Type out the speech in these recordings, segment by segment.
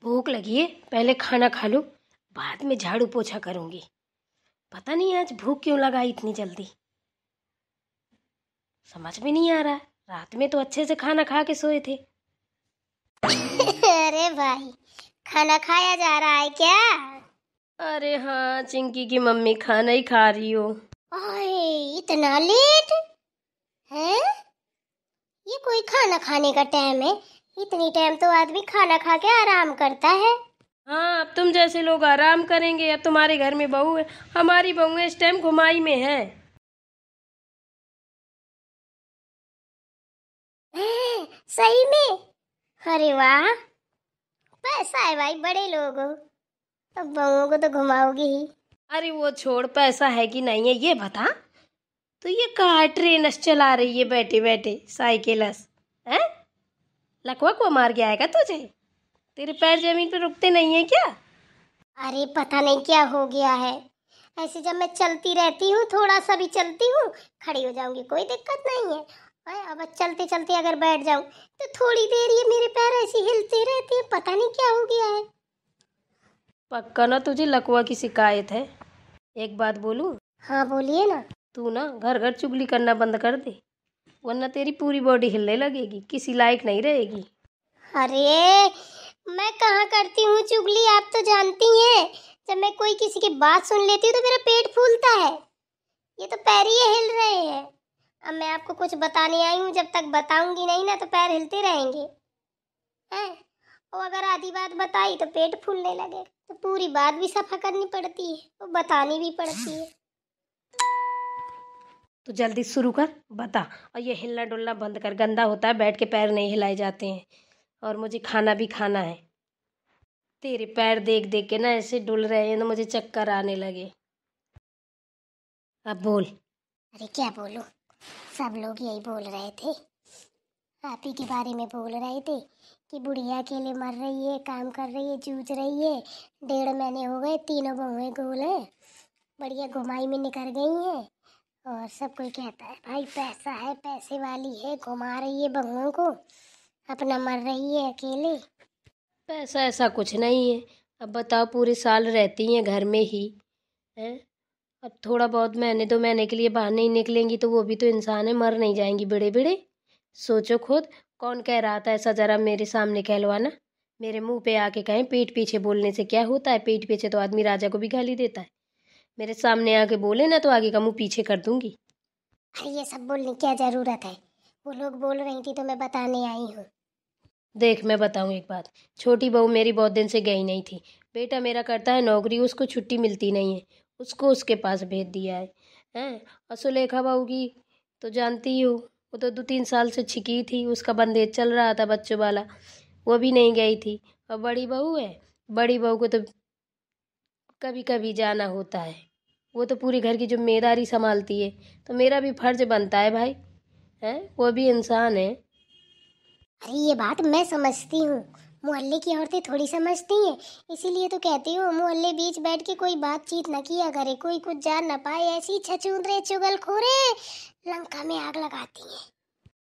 भूख लगी है, पहले खाना खा लूं, बाद में झाड़ू पोछा करूंगी। पता नहीं आज भूख क्यों लगा इतनी जल्दी, समझ में नहीं आ रहा। रात में तो अच्छे से खाना खा के सोए थे। अरे भाई, खाना खाया जा रहा है क्या? अरे हाँ, चिंकी की मम्मी खाना ही खा रही हो। ओए, इतना लेट है? ये कोई खाना खाने का टाइम है? इतनी टाइम तो आदमी खाना खा के आराम करता है। हाँ, अब तुम जैसे लोग आराम करेंगे। अब तुम्हारे घर में बहू है, हमारी बहू इस टाइम घुमाई में है। सही में? अरे वाह, पैसा है भाई, बड़े लोग हो, अब बहूओं को तो घुमाओगी ही। अरे वो छोड़, पैसा है कि नहीं है ये बता। तो ये कहाँ ट्रेनस चला रही है बैठे बैठे, साइकिलस है? लकवा को मार गया है तुझे? तेरे पैर जमीन पे रुकते नहीं है क्या? अरे पता नहीं क्या हो गया है। ऐसे जब मैं चलती रहती हूँ, थोड़ा सा भी चलती हूँ, खड़ी हो जाऊंगी, कोई दिक्कत नहीं है। अब चलते चलते अगर बैठ जाऊं तो थोड़ी देर ये मेरे पैर ऐसे हिलते रहते हैं, पता नहीं क्या हो गया है। पक्का ना तुझे लकवा की शिकायत है? एक बात बोलूं? हाँ बोलिए ना। तू ना घर घर चुगली करना बंद कर दे, वरना तेरी पूरी बॉडी हिलने लगेगी, किसी लायक नहीं रहेगी। अरे मैं कहाँ करती हूँ चुगली, आप तो जानती हैं। जब मैं कोई किसी की बात सुन लेती हूँ तो मेरा पेट फूलता है। ये तो पैर ही हिल रहे हैं। अब मैं आपको कुछ बताने आई हूँ, जब तक बताऊंगी नहीं ना तो पैर हिलते रहेंगे हैं। और अगर आधी बात बताई तो पेट फूलने लगे, तो पूरी बात भी सफा करनी पड़ती है, वो बतानी भी पड़ती है। तो जल्दी शुरू कर, बता। और ये हिलना डुलना बंद कर, गंदा होता है, बैठ के पैर नहीं हिलाए जाते हैं। और मुझे खाना भी खाना है। तेरे पैर देख देख के ना ऐसे डुल रहे हैं ना, मुझे चक्कर आने लगे। अब बोल। अरे क्या बोलूं, सब लोग यही बोल रहे थे, आप ही के बारे में बोल रहे थे कि बुढ़िया अकेले मर रही है, काम कर रही है, जूझ रही है। 1.5 महीने हो गए, तीनों बहुएं गोल हैं, बढ़िया घुमाई में निकल गई हैं। और सब कोई कहता है भाई पैसा है, पैसे वाली है, घुमा रही है बहुओं को, अपना मर रही है अकेले। पैसा ऐसा कुछ नहीं है। अब बताओ, पूरे साल रहती हैं घर में ही हैं? अब थोड़ा बहुत महीने 2 महीने के लिए बाहर नहीं निकलेंगी तो वो भी तो इंसान है, मर नहीं जाएंगी बड़े बड़े? सोचो खुद। कौन कह रहा था ऐसा? जरा मेरे सामने कहलवाना, मेरे मुंह पे आके कहें। पीठ पीछे बोलने से क्या होता है? पीठ पीछे तो आदमी राजा को भी गाली देता है। मेरे सामने आके बोले ना तो आगे का मुंह पीछे कर दूंगी। अरे ये सब बोलने की क्या जरूरत है, वो लोग बोल रही थी तो मैं बताने आई हूँ। देख, मैं बताऊं एक बात। छोटी बहू मेरी बहुत दिन से गई नहीं थी। बेटा मेरा करता है नौकरी, उसको छुट्टी मिलती नहीं है, उसको उसके पास भेज दिया है हैं? और सुलेखा बहू की तो जानती ही हो, वो तो 2-3 साल से छिकी थी, उसका बंदेज चल रहा था बच्चों वाला, वो भी नहीं गई थी। और बड़ी बहू है, बड़ी बहू को तो कभी कभी जाना होता है, वो तो पूरी घर की जिम्मेदारी संभालती है। तो मेरा भी फर्ज बनता है भाई, हैं? वो भी इंसान है। अरे ये बात मैं समझती हूँ, मोहल्ले की औरतें थोड़ी समझती हैं, इसीलिए तो कहती हूँ मोहल्ले बीच बैठ के कोई बातचीत न किया करे, कोई कुछ जान न पाए, ऐसी छछूंदरे चुगलखोरे लंका में आग लगाती हैं।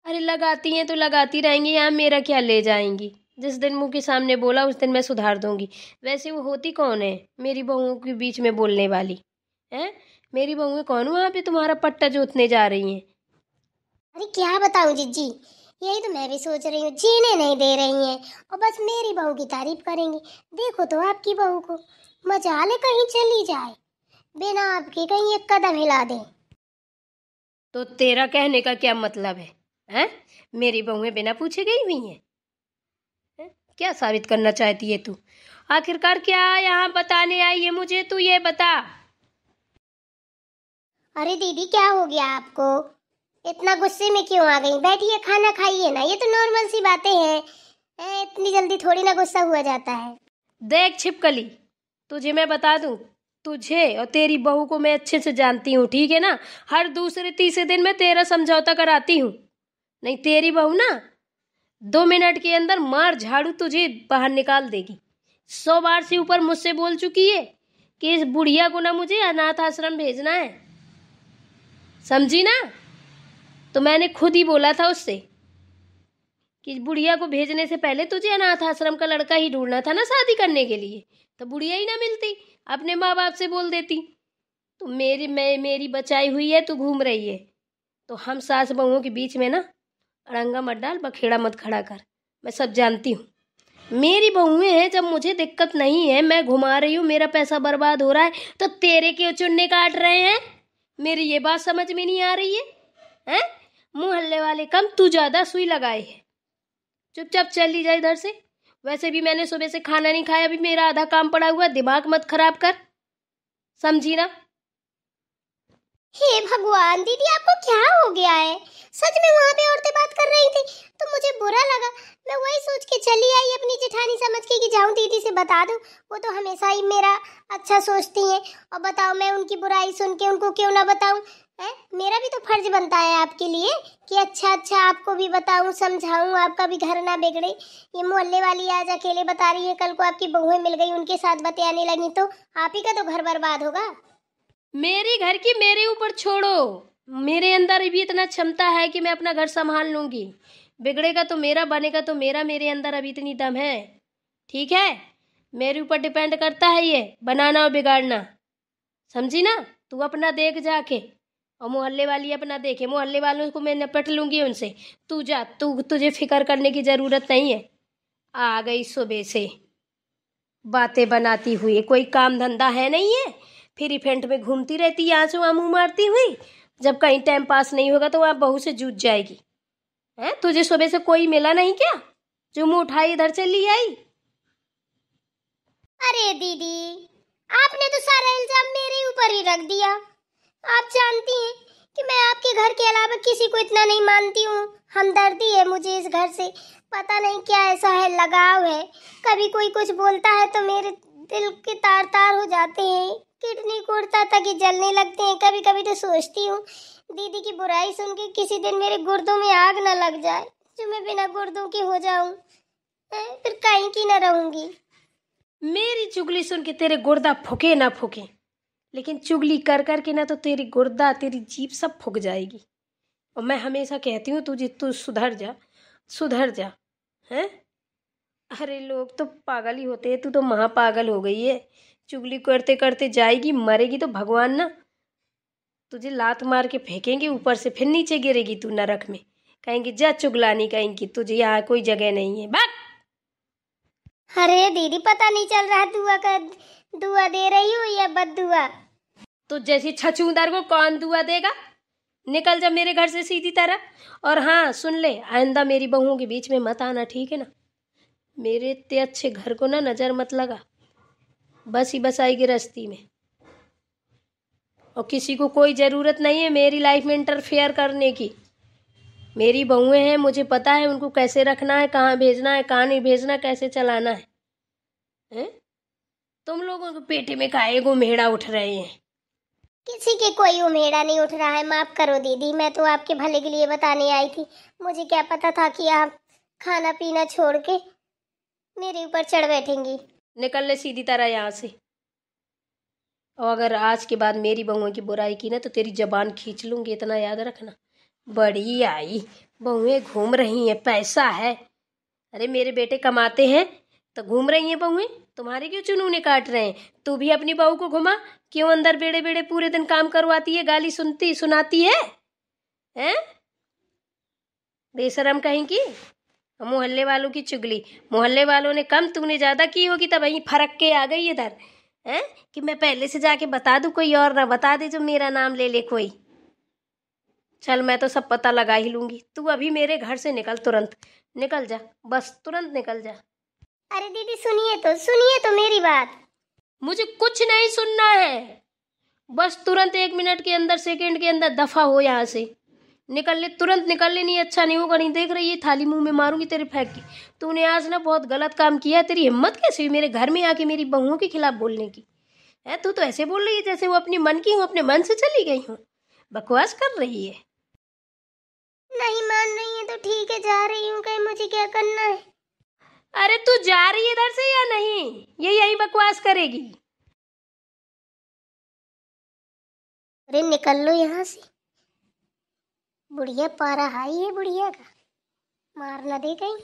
अरे लगाती हैं तो लगाती रहेंगी, यहाँ मेरा क्या ले जाएंगी? जिस दिन मुंह के सामने बोला उस दिन मैं सुधार दूंगी। वैसे वो होती कौन है मेरी बहुओं के बीच में बोलने वाली? हैं? मेरी बहुएं कौन वहाँ पे तुम्हारा पट्टा जोतने जा रही हैं? अरे क्या बताऊं जिज्जी, यही तो मैं भी सोच रही हूँ, जीने नहीं दे रही हैं और बस मेरी बहू की तारीफ करेंगी। देखो तो आपकी बहू को, मजाल है कहीं चली जाए, बिना आपके कहीं एक कदम हिला दे। तो तेरा कहने का क्या मतलब है? हैं? मेरी बहुएं बिना पूछे गई हुई हैं? हैं? क्या साबित करना चाहती है तू? आखिरकार क्या यहाँ बताने आई है मुझे, तू ये बता। अरे दीदी क्या हो गया आपको, इतना गुस्से में क्यों आ गई? बैठिए खाना खाइए ना, ये तो नॉर्मल सी बातें हैं, इतनी जल्दी थोड़ी ना गुस्सा हुआ जाता है। देख छिपकली, तुझे मैं बता दूं, तुझे और तेरी बहू को मैं अच्छे से जानती हूँ, ठीक है ना? हर दूसरे तीसरे दिन मैं तेरा समझौता कराती हूँ। नहीं, तेरी बहू ना 2 मिनट के अंदर मार झाड़ू तुझे बाहर निकाल देगी। 100 बार से ऊपर मुझसे बोल चुकी है कि इस बुढ़िया को ना मुझे अनाथ आश्रम भेजना है, समझी ना? तो मैंने खुद ही बोला था उससे कि बुढ़िया को भेजने से पहले तुझे अनाथ आश्रम का लड़का ही ढूंढना था ना शादी करने के लिए, तो बुढ़िया ही ना मिलती, अपने माँ बाप से बोल देती। तो मेरी बचाई हुई है, तू घूम रही है, तो हम सास बहुओं के बीच में ना अड़ंगा मत डाल, बखेड़ा मत खड़ा कर। मैं सब जानती हूँ, मेरी बहुएं हैं, जब मुझे दिक्कत नहीं है, मैं घुमा रही हूँ, मेरा पैसा बर्बाद हो रहा है, तो तेरे क्यों चुन्नी काट रहे हैं? मेरी ये बात समझ में नहीं आ रही है, हैं? मोहल्ले वाले कम, तू ज्यादा सुई लगाए है। चुपचाप चली जाए इधर से। वैसे भी मैंने सुबह से खाना नहीं खाया, अभी मेरा आधा काम पड़ा हुआ, दिमाग मत खराब कर, समझी ना? हे भगवान दीदी, आपको क्या हो गया है? सच में वहाँ पे औरतें बात कर रही थी तो मुझे बुरा लगा। मैं वही सोच के चली आई अपनी जेठानी समझ के कि जाऊं दीदी से बता दूं। वो तो हमेशा ही मेरा अच्छा सोचती हैं। और बताओ, मैं उनकी बुराई सुन के उनको क्यों ना बताऊं? है, मेरा भी तो फर्ज बनता है आपके लिए कि अच्छा अच्छा आपको भी बताऊं, समझाऊं, आपका भी घर ना बिगड़े। ये मोहल्ले वाली आज अकेले बता रही है, कल को आपकी बहुएं मिल गई, उनके साथ बतियाने लगी तो आप ही का तो घर बर्बाद होगा। मेरी घर की मेरे ऊपर छोड़ो, मेरे अंदर भी इतना क्षमता है कि मैं अपना घर संभाल लूंगी। बिगड़ेगा तो मेरा, बनेगा तो मेरा, मेरे अंदर अभी इतनी दम है। ठीक है, मेरे ऊपर डिपेंड करता है ये बनाना और बिगाड़ना, समझी ना? तू अपना देख जाके, और मोहल्ले वाली अपना देखे। मोहल्ले वालों को मैं निपट लूंगी उनसे। तू जा, तुझे फिक्र करने की जरूरत नहीं है। आ गई सुबह से बातें बनाती हुई, कोई काम धंधा है नहीं है, फिर इवेंट में घूमती रहती यहाँ से वहाँ मुंह मारती हुई। जब कहीं टाइम पास नहीं होगा तो वहाँ बहू से जूझ जाएगी। है, तुझे सुबह से कोई मिला नहीं क्या जो मुंह उठाई इधर चली आई? अरे दीदी, आपने तो सारा इल्जाम मेरे ऊपर ही रख दिया। आप जानती हैं कि मैं आपके घर के अलावा किसी को इतना नहीं मानती हूँ। हमदर्दी है मुझे इस घर से, पता नहीं क्या ऐसा है, लगाव है। कभी कोई कुछ बोलता है तो मेरे दिल के तार तार हो जाते हैं, किडनी कोड़ता तक ही जलने लगते हैं। कभी कभी तो सोचती हूँ दीदी की बुराई सुन के किसी दिन मेरे गुर्दों में आग न लग जाए, जो मैं बिना गुर्दों की हो जाऊं, फिर कहीं की न रहूंगी। मेरी चुगली सुन के तेरे गुर्दा फूके ना फूके, लेकिन चुगली कर कर के ना तो तेरी गुर्दा, तेरी जीभ सब फूक जाएगी। और मैं हमेशा कहती हूँ तू सुधर जा, सुधर जा। हैं? अरे लोग तो पागल ही होते हैं, तू तो महापागल हो गई है। चुगली करते करते जाएगी, मरेगी तो भगवान ना तुझे लात मार के फेंकेंगे ऊपर से, फिर नीचे गिरेगी तू नरक में। कहेंगे जा चुगलानी, कहेंगी तुझे यहाँ कोई जगह नहीं है, भाग। अरे दीदी, पता नहीं चल रहा दुआ दे रही हो या बद्दुआ। तो जैसी छछूंदर को कौन दुआ देगा? निकल जा मेरे घर से सीधी तरह। और हाँ सुन ले, आइंदा मेरी बहुओं के बीच में मत आना, ठीक है ना? मेरे इतने अच्छे घर को ना नजर मत लगा, बस ही बस आएगी रस्ती में। और किसी को कोई ज़रूरत नहीं है मेरी लाइफ में इंटरफेयर करने की। मेरी बहुएं हैं, मुझे पता है उनको कैसे रखना है, कहाँ भेजना है, कहाँ नहीं भेजना, कैसे चलाना है, हैं? तुम लोगों के पेटे में काहे को मेढ़ा उठ रहे हैं? किसी के कोई उमेड़ा नहीं उठ रहा है, माफ करो दीदी, मैं तो आपके भले के लिए बताने आई थी। मुझे क्या पता था कि आप खाना पीना छोड़ के मेरे ऊपर चढ़ बैठेंगी। निकल ले सीधी तरह यहाँ से। और अगर आज के बाद मेरी बहुओं की बुराई की ना तो तेरी जबान खींच लूंगी, इतना याद रखना। बड़ी आई बहुएं घूम रही हैं, पैसा है। अरे मेरे बेटे कमाते हैं तो घूम रही हैं बहुएं, तुम्हारे क्यों चुनूने काट रहे हैं? तू भी अपनी बहू को घुमा, क्यों अंदर बेड़े बेड़े पूरे दिन काम करवाती है, गाली सुनाती है, हैं? बेशरम कहीं की। मोहल्ले वालों की चुगली, मोहल्ले वालों ने कम, तूने ज्यादा की होगी, तब वहीं फरक के आ गई इधर, हैं? कि मैं पहले से जाके बता दूं, कोई और ना बता दे जो मेरा नाम ले ले कोई। चल मैं तो सब पता लगा ही लूंगी। तू अभी मेरे घर से निकल, तुरंत निकल जा, बस तुरंत निकल जा। अरे दीदी, सुनिए तो मेरी बात। मुझे कुछ नहीं सुनना है, बस तुरंत 1 मिनट के अंदर, सेकंड के अंदर दफा हो यहाँ से। निकल ले, तुरंत निकल ले, नहीं अच्छा नहीं होगा। नहीं देख रही है थाली मुंह में मारूंगी तेरे फेंक की। तूने आज ना बहुत गलत काम किया है। तेरी हिम्मत कैसे हुई मेरे घर में आके मेरी बहुओं के खिलाफ बोलने की? है, तू तो ऐसे बोल रही है जैसे वो अपनी मन की हूँ, अपने मन से चली गई हूँ। बकवास कर रही है। नहीं मान रही है तो ठीक है, जा रही हूँ, कहीं मुझे क्या करना है। अरे तू जा रही है इधर से या नहीं? ये यही बकवास करेगी। अरे निकल लो यहाँ से, बुढ़िया पारा हाई है बुढ़िया का। मार न दे कहीं।